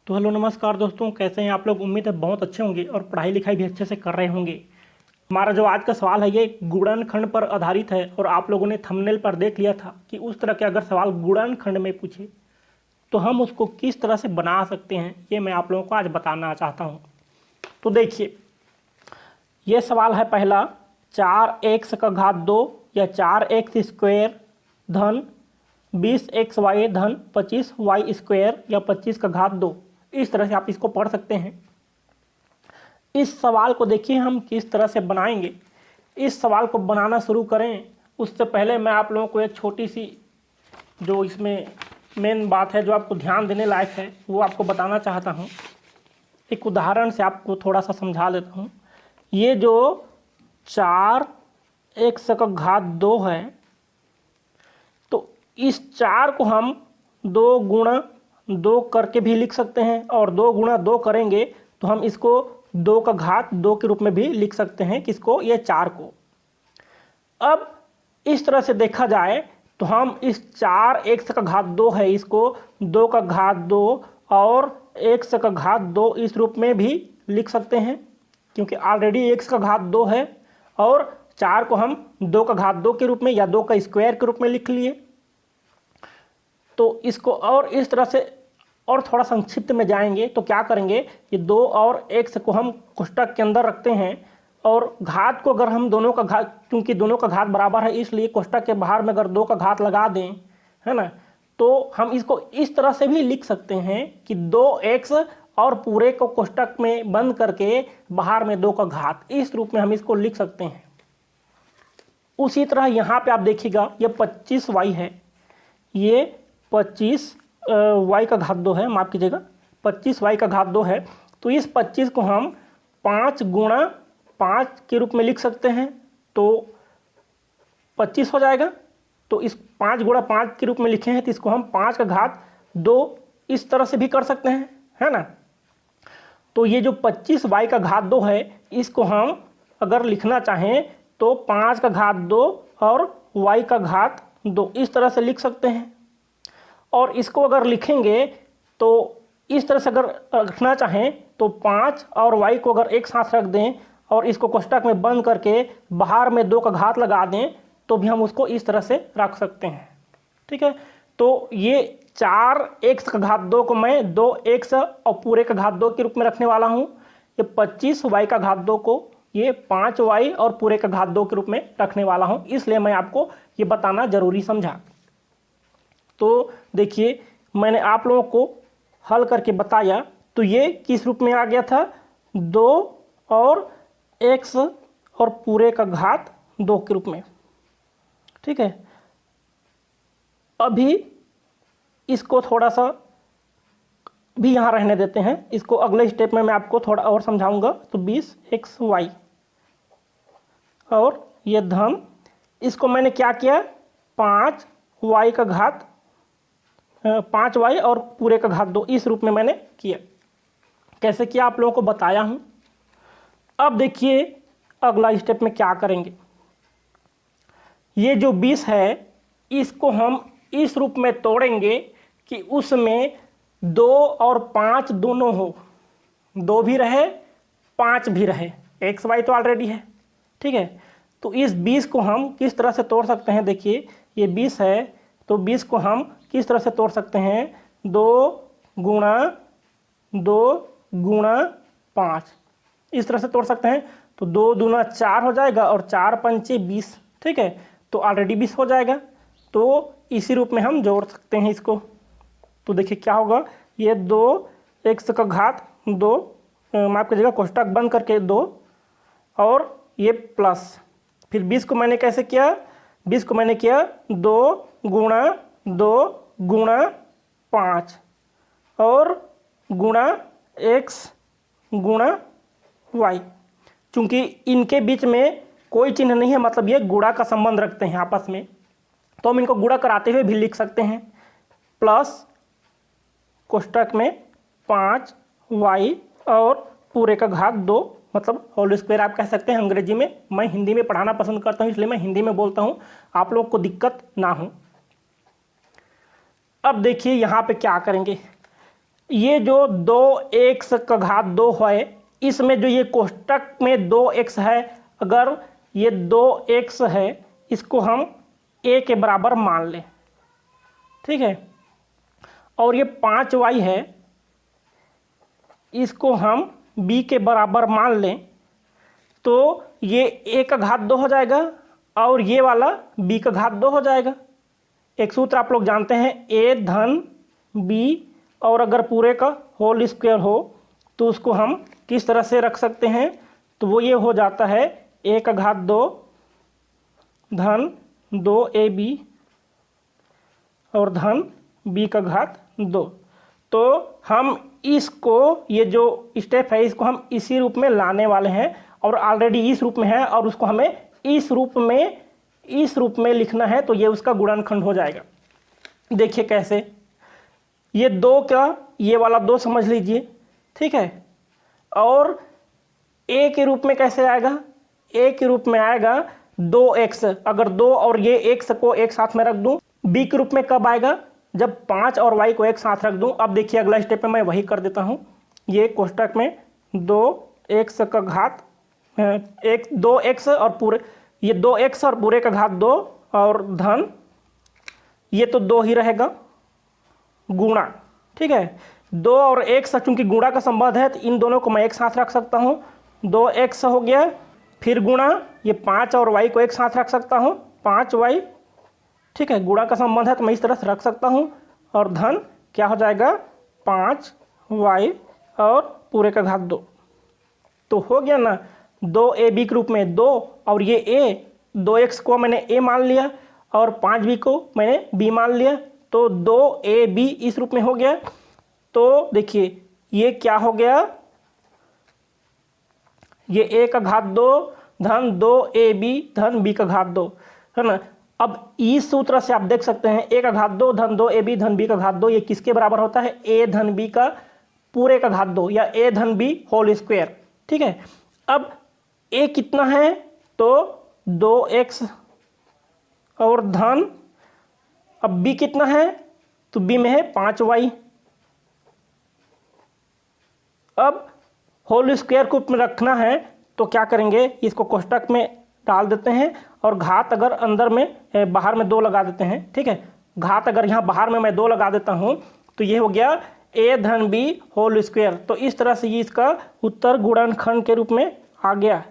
तो हेलो नमस्कार दोस्तों, कैसे हैं आप लोग। उम्मीद है बहुत अच्छे होंगे और पढ़ाई लिखाई भी अच्छे से कर रहे होंगे। हमारा जो आज का सवाल है ये गुणनखंड पर आधारित है और आप लोगों ने थंबनेल पर देख लिया था कि उस तरह के अगर सवाल गुणनखंड में पूछे तो हम उसको किस तरह से बना सकते हैं, ये मैं आप लोगों को आज बताना चाहता हूँ। तो देखिए, ये सवाल है पहला, 4x का घात 2 या 4x स्क्वायर धन 20xy धन 25y स्क्वायर या 25 का घात 2। इस तरह से आप इसको पढ़ सकते हैं। इस सवाल को देखिए हम किस तरह से बनाएंगे। इस सवाल को बनाना शुरू करें उससे पहले मैं आप लोगों को एक छोटी सी जो इसमें मेन बात है जो आपको ध्यान देने लायक है वो आपको बताना चाहता हूँ। एक उदाहरण से आपको थोड़ा सा समझा देता हूँ। ये जो 4x का घात 2 है तो इस 4 को हम 2 गुणा 2 करके भी लिख सकते हैं और 2 गुणा 2 करेंगे तो हम इसको 2 का घात 2 के रूप में भी लिख सकते हैं। किसको? ये 4 को। अब इस तरह से देखा जाए तो हम इस 4x का घात 2 है इसको 2 का घात 2 और x का घात 2 इस रूप में भी लिख सकते हैं, क्योंकि ऑलरेडी x का घात 2 है और 4 को हम 2 का घात 2 के रूप में या 2 का स्क्वायर के रूप में लिख लिए। तो इसको और इस तरह से और थोड़ा संक्षिप्त में जाएंगे तो क्या करेंगे, ये 2 और x को हम कोष्टक के अंदर रखते हैं और घात को अगर हम दोनों का घात, क्योंकि दोनों का घात बराबर है इसलिए कोष्टक के बाहर में अगर 2 का घात लगा दें, है ना, तो हम इसको इस तरह से भी लिख सकते हैं कि 2x और पूरे को कोष्टक में बंद करके बाहर में 2 का घात, इस रूप में हम इसको लिख सकते हैं। उसी तरह यहाँ पे आप देखिएगा ये 25y है, ये 25y का घात 2 है, माफ़ कीजिएगा 25y का घात 2 है। तो इस 25 को हम 5 गुणा 5 के रूप में लिख सकते हैं तो 25 हो जाएगा। तो इस 5 गुणा 5 के रूप में लिखे हैं तो इसको हम 5 का घात 2 इस तरह से भी कर सकते हैं, है ना। तो ये जो 25y का घात 2 है इसको हम अगर लिखना चाहें तो 5 का घात 2 और y का घात 2 इस तरह से लिख सकते हैं। और इसको अगर लिखेंगे तो इस तरह से अगर रखना चाहें तो 5 और y को अगर एक साथ रख दें और इसको कोष्टक में बंद करके बाहर में 2 का घात लगा दें तो भी हम उसको इस तरह से रख सकते हैं, ठीक है। तो ये 4x का घात 2 को मैं 2x और पूरे का घात 2 के रूप में रखने वाला हूँ। ये 25y का घात 2 को ये 5y और पूरे का घात 2 के रूप में रखने वाला हूँ, इसलिए मैं आपको ये बताना जरूरी समझा। तो देखिए मैंने आप लोगों को हल करके बताया तो ये किस रूप में आ गया था, 2 और x और पूरे का घात 2 के रूप में, ठीक है। अभी इसको थोड़ा सा भी यहाँ रहने देते हैं, इसको अगले स्टेप में मैं आपको थोड़ा और समझाऊंगा। तो 20xy और ये धन, इसको मैंने क्या किया, 5y का घात 5y और पूरे का घात 2 इस रूप में मैंने किया। कैसे किया आप लोगों को बताया हूँ। अब देखिए अगला स्टेप में क्या करेंगे। ये जो 20 है इसको हम इस रूप में तोड़ेंगे कि उसमें 2 और 5 दोनों हो, 2 भी रहे 5 भी रहे, एक्स वाई तो ऑलरेडी है, ठीक है। तो इस 20 को हम किस तरह से तोड़ सकते हैं, देखिए ये 20 है तो 20 को हम किस तरह से तोड़ सकते हैं, 2 गुणा 5 इस तरह से तोड़ सकते हैं। तो 2 दूना 4 हो जाएगा और 4 पंचे 20, ठीक है। तो ऑलरेडी 20 हो जाएगा, तो इसी रूप में हम जोड़ सकते हैं इसको। तो देखिए क्या होगा, ये 2x का घात 2, माफ़ कीजिएगा कोष्टक बंद करके 2 और ये प्लस, फिर 20 को मैंने कैसे किया, 20 को मैंने किया 2 गुणा 5 और गुणा x गुणा y। चूँकि इनके बीच में कोई चिन्ह नहीं है, मतलब ये गुणा का संबंध रखते हैं आपस में, तो हम इनको गुणा कराते हुए भी लिख सकते हैं। प्लस कोष्टक में 5y और पूरे का घात 2, मतलब होल स्क्वायर आप कह सकते हैं अंग्रेजी में। मैं हिंदी में पढ़ाना पसंद करता हूँ इसलिए मैं हिंदी में बोलता हूँ, आप लोग को दिक्कत ना हो। अब देखिए यहाँ पे क्या करेंगे, ये जो 2x का घात 2 है, इसमें जो ये कोष्टक में 2x है, अगर ये 2x है इसको हम a के बराबर मान लें, ठीक है। और ये 5y है, इसको हम b के बराबर मान लें, तो ये a का घात 2 हो जाएगा और ये वाला b का घात 2 हो जाएगा। एक सूत्र आप लोग जानते हैं, a धन b, और अगर पूरे का होल स्क्वायर हो तो उसको हम किस तरह से रख सकते हैं, तो वो ये हो जाता है a का घात 2 धन 2ab और धन b का घात 2। तो हम इसको, ये जो स्टेप है इसको हम इसी रूप में लाने वाले हैं, और ऑलरेडी इस रूप में है और उसको हमें इस रूप में लिखना है, तो ये उसका गुणनखंड हो जाएगा। देखिए कैसे, ये 2 का ये वाला 2 समझ लीजिए, ठीक है। और a के रूप में कैसे आएगा, a के रूप में आएगा 2x, अगर 2 और ये x को एक साथ में रख दूं। b के रूप में कब आएगा, जब 5 और y को एक साथ रख दूं। अब देखिए अगला स्टेप में मैं वही कर देता हूं, ये कोष्टक में 2x का घात 2x और पूरे, ये 2x और पूरे का घात 2 और धन, ये तो 2 ही रहेगा, गुणा, ठीक है। 2 और x चूंकि गुणा का संबंध है तो इन दोनों को मैं एक साथ रख सकता हूँ, 2x हो गया, फिर गुणा, ये 5 और y को एक साथ रख सकता हूँ, 5y, ठीक है, गुणा का संबंध है तो मैं इस तरह से रख सकता हूँ, और धन क्या हो जाएगा 5y और पूरे का घात 2। तो हो गया ना 2ab के रूप में 2, और ये a, 2x को मैंने a मान लिया और 5b को मैंने b मान लिया, तो 2ab इस रूप में हो गया। तो देखिए ये क्या हो गया, ये a का घात 2 धन 2ab धन b का घात 2, है ना। अब इस सूत्र से आप देख सकते हैं a का घात 2 धन 2ab धन b का घात 2 ये किसके बराबर होता है, a धन b का पूरे का घात 2 या a धन b होल स्क्वायर, ठीक है। अब a कितना है, तो 2x और धन, अब b कितना है, तो b में है 5y। अब होल स्क्वायर को में रखना है तो क्या करेंगे, इसको कोष्टक में डाल देते हैं और घात अगर अंदर में बाहर में 2 लगा देते हैं, ठीक है। घात अगर यहाँ बाहर में मैं 2 लगा देता हूँ तो ये हो गया a धन b होल स्क्वायर। तो इस तरह से ये इसका उत्तर गुणनखंड के रूप में आ गया।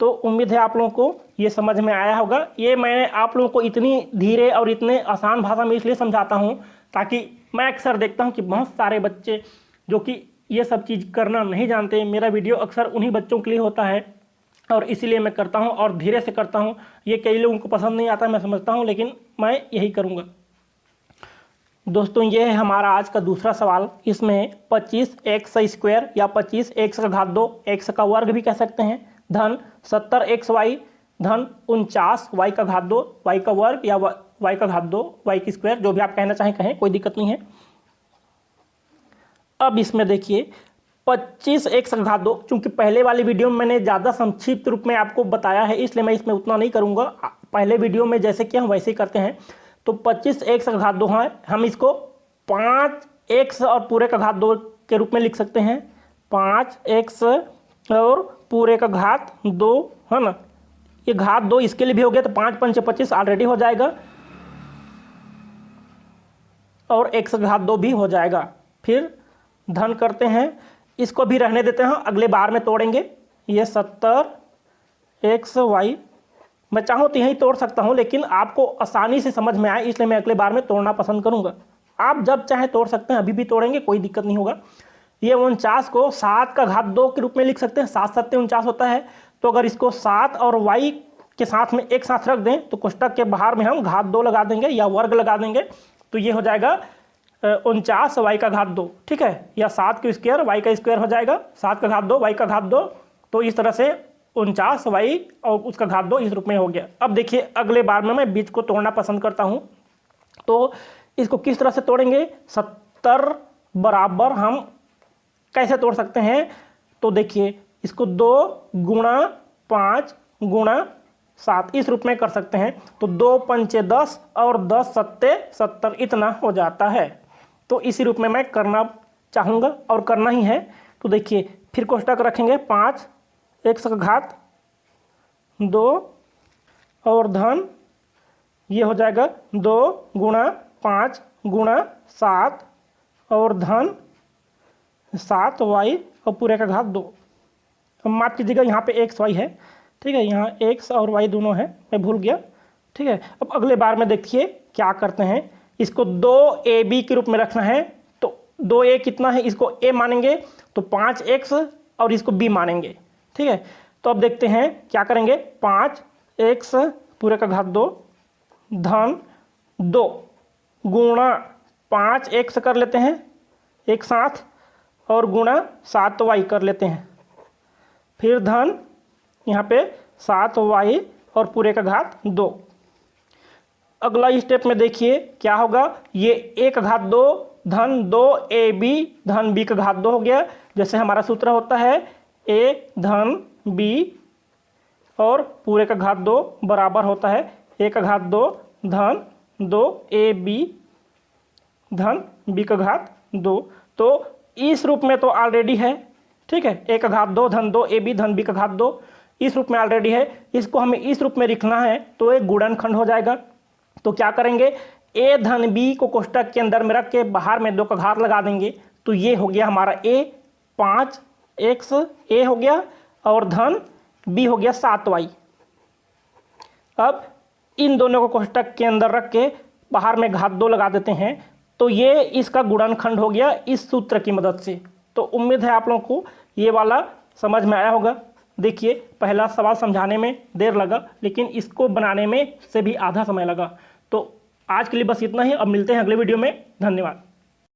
तो उम्मीद है आप लोगों को ये समझ में आया होगा। ये मैंने आप लोगों को इतनी धीरे और इतने आसान भाषा में इसलिए समझाता हूँ ताकि मैं अक्सर देखता हूँ कि बहुत सारे बच्चे जो कि ये सब चीज़ करना नहीं जानते, मेरा वीडियो अक्सर उन्हीं बच्चों के लिए होता है और इसीलिए मैं करता हूँ और धीरे से करता हूँ। ये कई लोगों को पसंद नहीं आता, मैं समझता हूँ, लेकिन मैं यही करूँगा। दोस्तों ये है हमारा आज का दूसरा सवाल। इसमें 25x² या 25x का घात 2, x का वर्ग भी कह सकते हैं, धन 70xy धन 49y का घात 2, y का वर्ग या y का घात 2, y की स्क्वायर, जो भी आप कहना चाहें कहें, कोई दिक्कत नहीं है। अब इसमें देखिए 25x का घात 2, चूंकि पहले वाली वीडियो में मैंने ज़्यादा संक्षिप्त रूप में आपको बताया है इसलिए मैं इसमें उतना नहीं करूँगा। पहले वीडियो में जैसे कि हम वैसे ही करते हैं। तो 25x का घात 2 है, हम इसको 5x और पूरे का घात 2 के रूप में लिख सकते हैं। 5x और पूरे का घात 2, है ना। ये घात 2 इसके लिए भी हो गया तो 5 पंचे 25 ऑलरेडी हो जाएगा और x का घात 2 भी हो जाएगा। फिर धन करते हैं, इसको भी रहने देते हैं, अगले बार में तोड़ेंगे। ये 70xy, मैं चाहूँ तो यहीं तोड़ सकता हूँ लेकिन आपको आसानी से समझ में आए इसलिए मैं अगले बार में तोड़ना पसंद करूँगा। आप जब चाहे तोड़ सकते हैं, अभी भी तोड़ेंगे, कोई दिक्कत नहीं होगा। ये 49 को 7 का घात 2 के रूप में लिख सकते हैं, 7 7 49 होता है। तो अगर इसको 7 और y के साथ में एक साथ रख दें तो कोष्टक के बाहर में हम घात 2 लगा देंगे या वर्ग लगा देंगे, तो ये हो जाएगा 49 y का घात 2, ठीक है, या 7 का स्क्वायर y का स्क्वायर हो जाएगा, 7 का घात 2 y का घात 2। तो इस तरह से 49 y और उसका घात 2 इस रूप में हो गया। अब देखिए अगले बार में मैं बीच को तोड़ना पसंद करता हूँ, तो इसको किस तरह से तोड़ेंगे। 70 बराबर हम कैसे तोड़ सकते हैं, तो देखिए इसको 2 गुणा 5 गुणा 7 इस रूप में कर सकते हैं। तो 2 पंचे 10 और 10 सत्ते 70 इतना हो जाता है। तो इसी रूप में मैं करना चाहूँगा और करना ही है। तो देखिए फिर कोष्टक रखेंगे 5x का घात 2 और धन ये हो जाएगा 2 गुणा 5 गुणा 7 और धन 7y और पूरे का घात 2। अब माफ कीजिएगा यहाँ पे एक्स वाई है, ठीक है, यहाँ एक्स और वाई दोनों है, मैं भूल गया, ठीक है। अब अगले बार में देखिए क्या करते हैं, इसको 2ab के रूप में रखना है। तो 2a कितना है, इसको a मानेंगे तो 5x और इसको b मानेंगे, ठीक है। तो अब देखते हैं क्या करेंगे, 5x पूरे का घात 2 धन 2 गुणा 5x कर लेते हैं एक साथ और गुणा 7y कर लेते हैं, फिर धन यहाँ पे 7y और पूरे का घात 2। अगला स्टेप में देखिए क्या होगा, ये a का घात 2 धन 2ab धन b का घात 2 हो गया। जैसे हमारा सूत्र होता है a धन b और पूरे का घात 2 बराबर होता है a का घात 2 धन 2ab धन b का घात 2। तो इस रूप में तो ऑलरेडी है, ठीक है, a का घात 2 धन 2ab धन b का घात 2 इस रूप में ऑलरेडी है। इसको हमें इस रूप में लिखना है तो एक गुणनखंड हो जाएगा। तो क्या करेंगे, a धन b को कोष्टक के अंदर में रख के बाहर में 2 का घात लगा देंगे। तो ये हो गया हमारा a 5x a हो गया और धन b हो गया 7y। अब इन दोनों को कोष्टक के अंदर रख के बाहर में घात 2 लगा देते हैं। तो ये इसका गुणनखंड हो गया इस सूत्र की मदद से। तो उम्मीद है आप लोगों को ये वाला समझ में आया होगा। देखिए पहला सवाल समझाने में देर लगा, लेकिन इसको बनाने में से भी आधा समय लगा। तो आज के लिए बस इतना ही, अब मिलते हैं अगले वीडियो में। धन्यवाद।